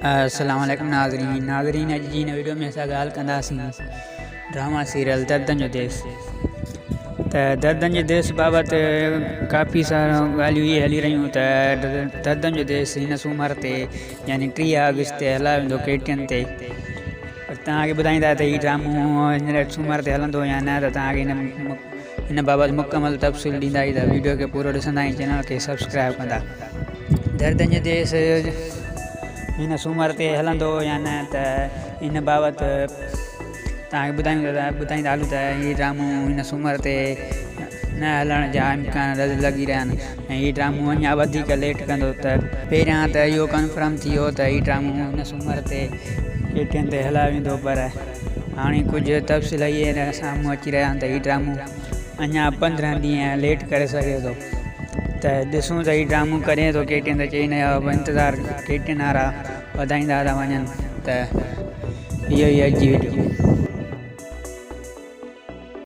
अस्सलाम वालेकुम नाज़रीन अॼु जी हिन वीडियो में असां ॻाल्हि कंदासीं ड्रामा सीरियल दर्दनि जो देश। त दर्दनि जे देश बाबति काफ़ी सारियूं ॻाल्हियूं इहे हली रहियूं त दर्दनि जो देश हिन सूमर ते यानी 30 अगस्त ते हलायो वेंदो KTN ते। पर तव्हांखे ॿुधाईंदा त हीउ ड्रामो हींअर सूमर ते हलंदो या न, त तव्हांखे हिन बाबति मुकमल तफ़सील ॾींदासीं त वीडियो खे पूरो ॾिसंदा ऐं चैनल खे सब्सक्राइब कंदा। दर्दनि जो देश हिन सूमर ते हलंदो या न, त हिन बाबति तव्हांखे ॿुधाईंदा हलूं त हीउ ड्रामो हिन सूमर ते न हलण जा इम्कान लॻी रहिया आहिनि ऐं हीउ ड्रामो अञा वधीक लेट कंदो। त पहिरियां त इहो कंफर्म थी वियो त हीउ ड्रामो हिन सूमर ते KTN ते हलायो वेंदो, पर हाणे कुझु तफ़सील इहे साम्हूं अची रहिया आहिनि त हीउ ड्रामो अञा 15 ॾींहं लेट करे सघे थो। त ॾिसूं त हीउ ड्रामो कॾहिं थो KTN ते चई, हिन जो इंतज़ारु KTN वारा वधाईंदा था वञनि। त इहो ई अॼु जी वीडियो।